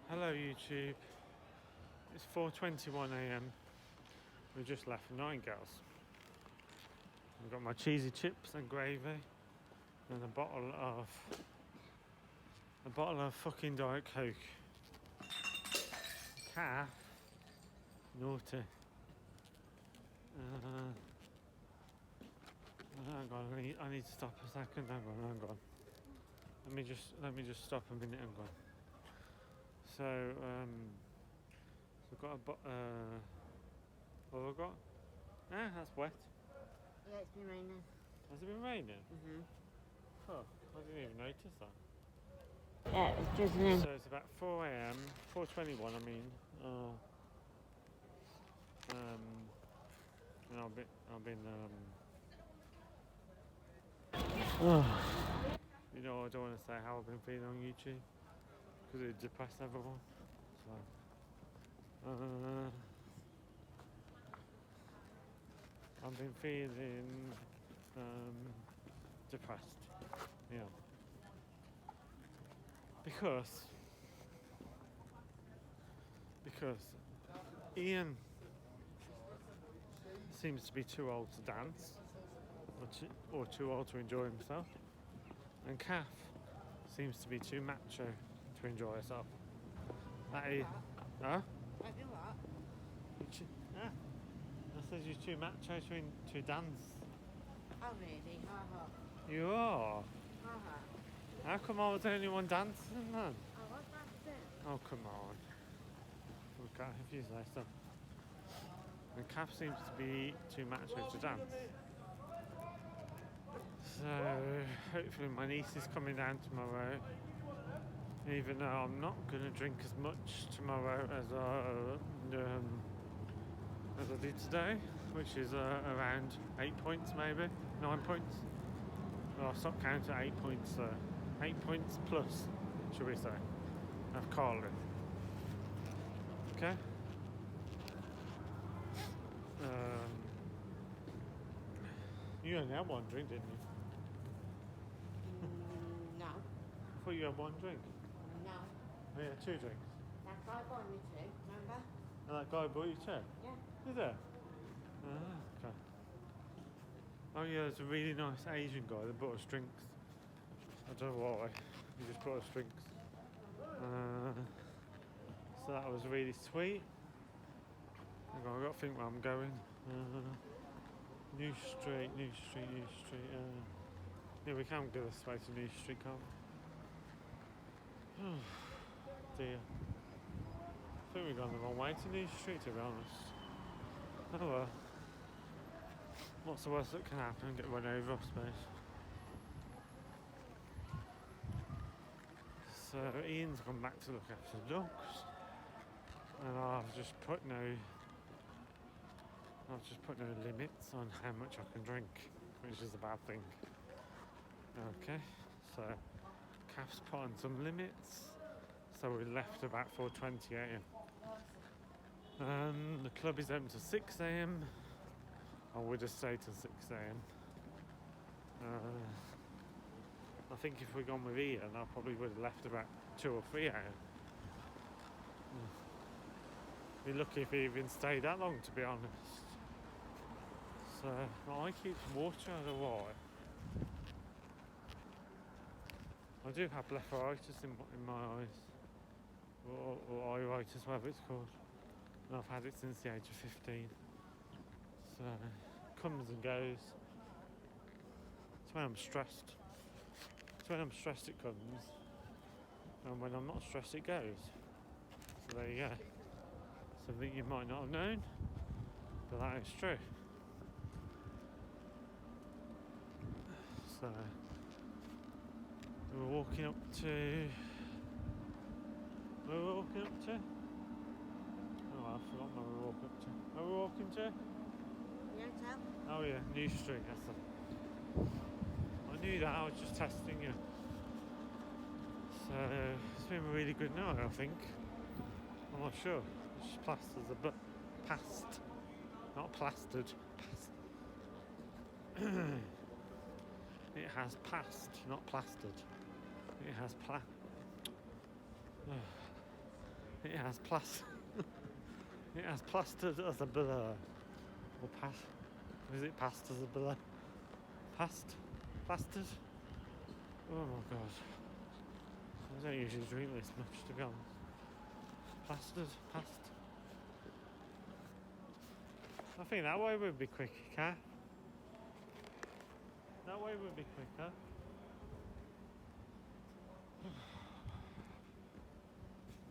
Hello YouTube, it's 4:21 a.m. We just left Nightingales. I've got my cheesy chips and gravy and a bottle of fucking Diet Coke. Cath, naughty. Hang on, I need to stop a second. Hang on. Let me just stop a minute. Hang on. So I've got what have I got? That's wet. Yeah, it's been raining. Has it been raining? Mm-hmm. Oh, I didn't even notice that. Yeah, it's drizzling. So it's about 4 a.m. 4:21. I mean. And I've been you know, I don't want to say how I've been feeling on YouTube because it depressed everyone. So I've been feeling depressed. Yeah. Because Ian seems to be too old to dance or too old to enjoy himself, and Cath seems to be too macho to enjoy herself. That is, huh? I do what? I said you're too macho to dance. Oh, really? Ha You are. ha. How come I was the only one dancing then? I was dancing. Oh, come on. Okay, if you say so. And Cath seems to be too macho to dance. So hopefully my niece is coming down tomorrow. Even though I'm not going to drink as much tomorrow as I did today, which is around 8 points, maybe 9 points. Well, I'll stop counting at 8 points. 8 points plus, should we say, of Carlin. Okay. You only had one drink, didn't you? No. I thought you had one drink. No. Oh, yeah, 2 drinks. That guy bought me two, remember? And that guy bought you 2? Yeah. Is there? Okay. Oh yeah, there's a really nice Asian guy that bought us drinks. I don't know why. He just bought us drinks. So that was really sweet. Hang on, I've got to think where I'm going. New Street. Yeah, we can't go this way to New Street, can't we? Oh, dear. I think we've gone the wrong way to New Street, to be honest. Oh well. What's the worst that can happen? Get run over, I suppose. So Ian's gone back to look after the dogs, and I've just put no limits on how much I can drink, which is a bad thing. Okay, so Cath's put on some limits, so we left about 4:20 a.m. The club is open to 6 a.m. I would have stayed till 6 a.m. I think if we'd gone with Ian, I probably would have left about 2 or 3 a.m. Be lucky if he even stayed that long, to be honest. So my eye keeps watering, I don't know why. I do have blepharitis in my eyes, or iritis, whatever it's called. And I've had it since the age of 15. So comes and goes. It's when I'm stressed. It's when I'm stressed it comes, and when I'm not stressed it goes. So there you go. Something you might not have known, but that is true. So we're walking up to. Where we're walking up to? Oh, I forgot where we're walking up to. Where we're walking to? You don't tell? Oh yeah, New Street. That's it. I knew that. I was just testing you. So it's been a really good night, I think. I'm not sure. It's plasters a bit past, not plastered. Past. It has passed, not plastered. It has It has plastered. It has plastered as a blur. Or is it passed as a blur? Plastered? Oh my god. I don't usually drink this much, to be honest. Passed. I think that way would be quicker. That way would be quicker.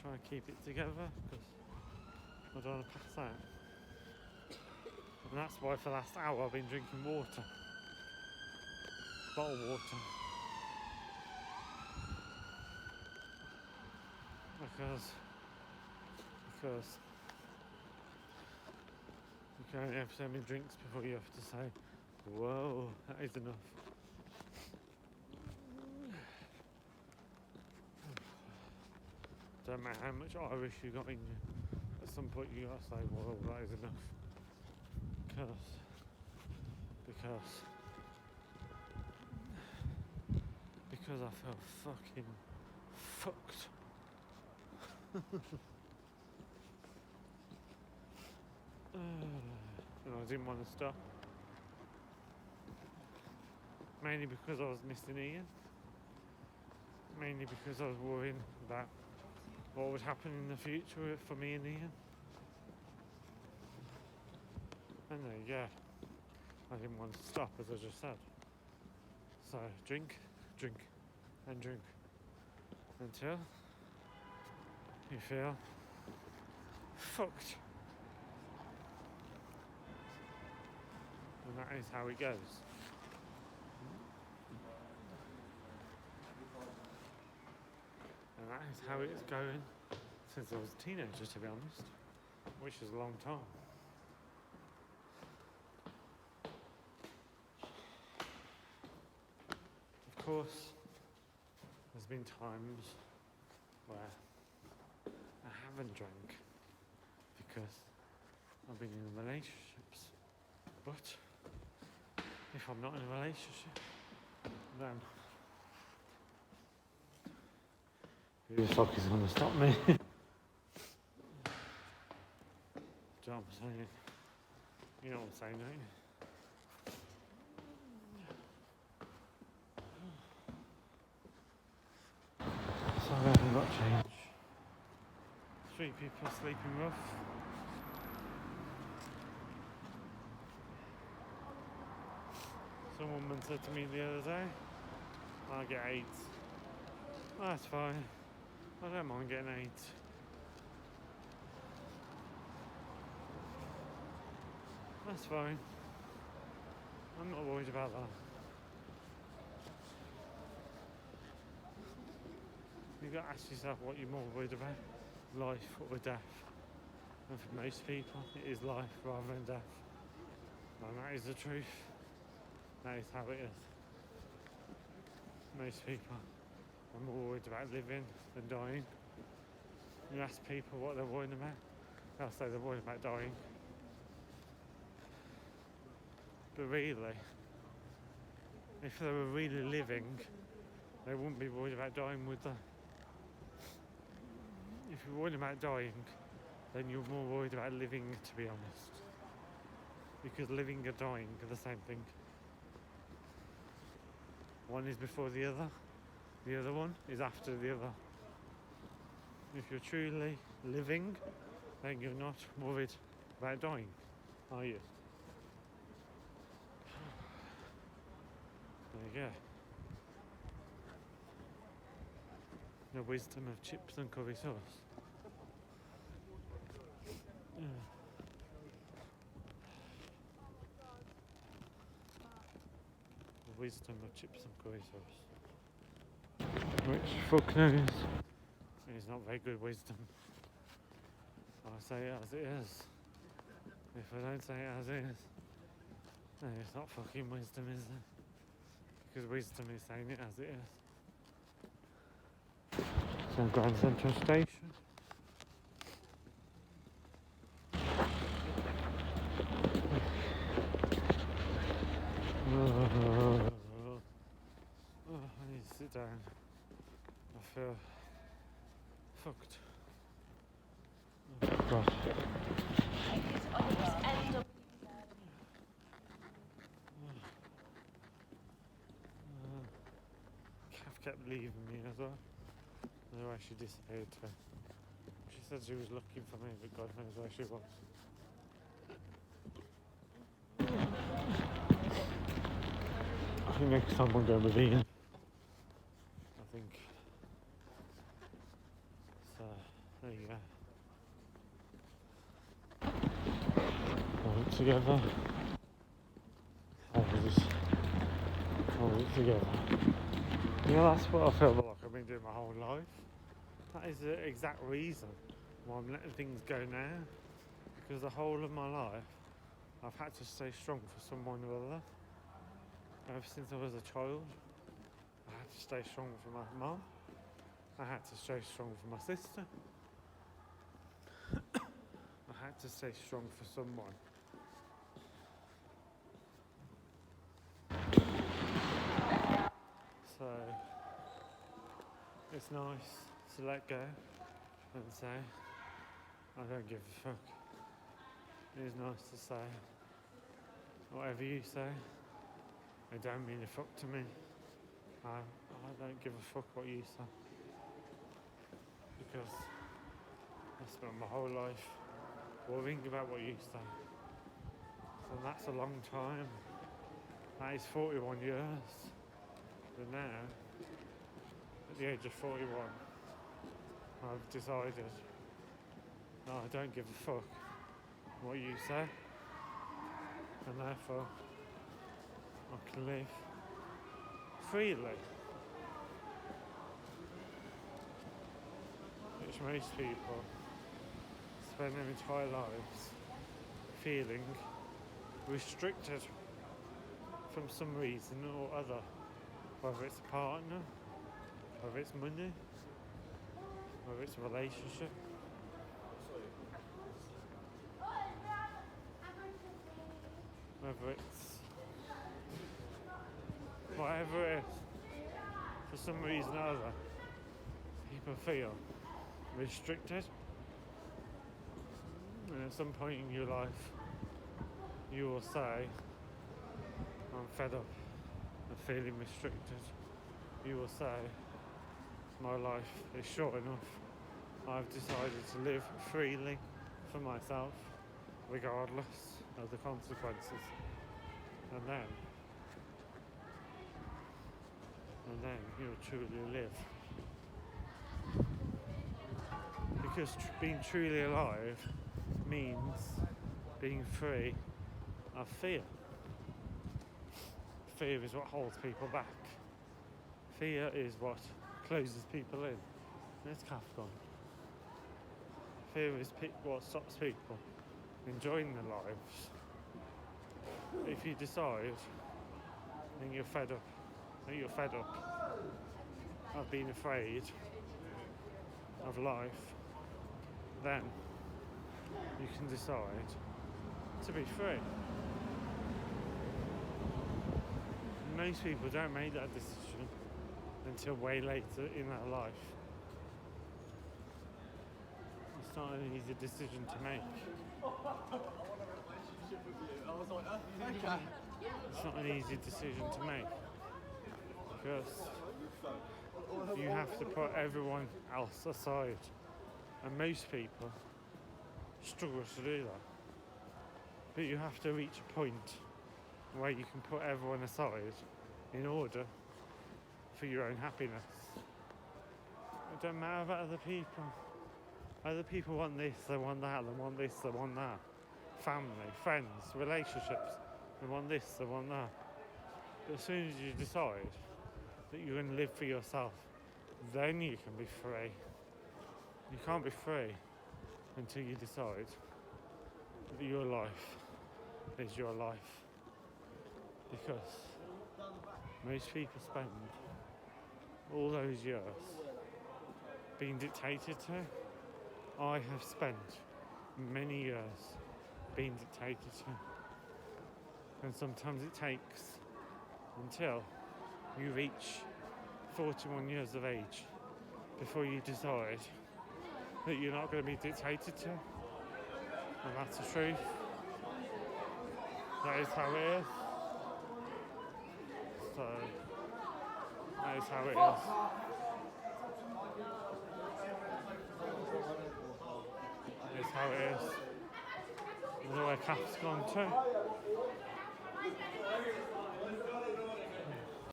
Try and keep it together because I don't want to pass out. And that's why for the last hour I've been drinking water. Bottled water. Because you can only have so many drinks before you have to say, whoa, that is enough. Don't matter how much Irish you got in you, at some point you gotta say, whoa, that is enough. Because I feel fucking fucked. And I didn't want to stop. Mainly because I was missing Ian. Mainly because I was worrying about what would happen in the future for me and Ian. And there you go. I didn't want to stop, as I just said. So drink, and drink until you feel fucked. And that is how it goes. And that is how it's going since I was a teenager, to be honest, which is a long time. Of course, there's been times where I haven't drank because I've been in relationships. But if I'm not in a relationship, then who the fuck is going to stop me? Do you know what I'm saying? You know what I'm saying, don't you? So I haven't got change. 3 people sleeping rough. Some woman said to me the other day, I get AIDS. Oh, that's fine. I don't mind getting AIDS. That's fine. I'm not worried about that. You've got to ask yourself what you're more worried about, life or death. And for most people, it is life rather than death. And that is the truth. That is how it is. Most people are more worried about living than dying. You ask people what they're worried about, they'll say they're worried about dying. But really, if they were really living, they wouldn't be worried about dying, would they? If you're worried about dying, then you're more worried about living, to be honest. Because living and dying are the same thing. One is before the other one is after the other. If you're truly living, then you're not worried about dying, are you? There you go. The wisdom of chips and curry sauce. Yeah. The wisdom of chips and curry sauce. Which, fuck knows, is not very good wisdom. I say it as it is. If I don't say it as it is, then it's not fucking wisdom, is it? Because wisdom is saying it as it is. So Grand Central Station. I need to sit down. I feel fucked. God. Cath kept leaving me as well. I don't know where she disappeared to. She said she was looking for me, but God knows where she was. I think next time we'll go with Ian. I think. So, there you go. Hold it together. Hold it together. Yeah, that's what I feel like I've been doing my whole life. That is the exact reason why I'm letting things go now. Because the whole of my life, I've had to stay strong for someone or other. Ever since I was a child, I had to stay strong for my mum. I had to stay strong for my sister. I had to stay strong for someone. So, it's nice to let go and say, I don't give a fuck. It is nice to say, whatever you say, it don't mean a fuck to me. I don't give a fuck what you say. Because I spent my whole life worrying about what you say. And that's a long time. That is 41 years. But now, at the age of 41, I've decided that I don't give a fuck what you say. And therefore, I can live freely. Which most people spend their entire lives feeling restricted from some reason or other. Whether it's a partner, whether it's money, whether it's a relationship. Whether it's whatever it is, for some reason or other, people feel restricted. And at some point in your life, you will say, I'm fed up of feeling restricted. You will say, my life is short enough. I've decided to live freely for myself, regardless of the consequences. And then you'll truly live. Because being truly alive means being free of fear. Fear is what holds people back. Fear is what closes people in. There's cath gone. Fear is what stops people enjoying their lives. If you decide and you're fed up of being afraid of life, then you can decide to be free. Most people don't make that decision until way later in their life. It's not an easy decision to make. It's not an easy decision to make because you have to put everyone else aside, and most people struggle to do that. But you have to reach a point where you can put everyone aside in order for your own happiness. It don't matter about other people. Other people want this, they want that, they want this, they want that. Family, friends, relationships, they want this, they want that. But as soon as you decide that you're going to live for yourself, then you can be free. You can't be free until you decide that your life is your life. Because most people spend all those years being dictated to. I have spent many years being dictated to. And sometimes it takes until you reach 41 years of age before you decide that you're not going to be dictated to. And that's the truth. That is how it is. So, that is how it is. That is how it is. I don't know where Cath's gone to.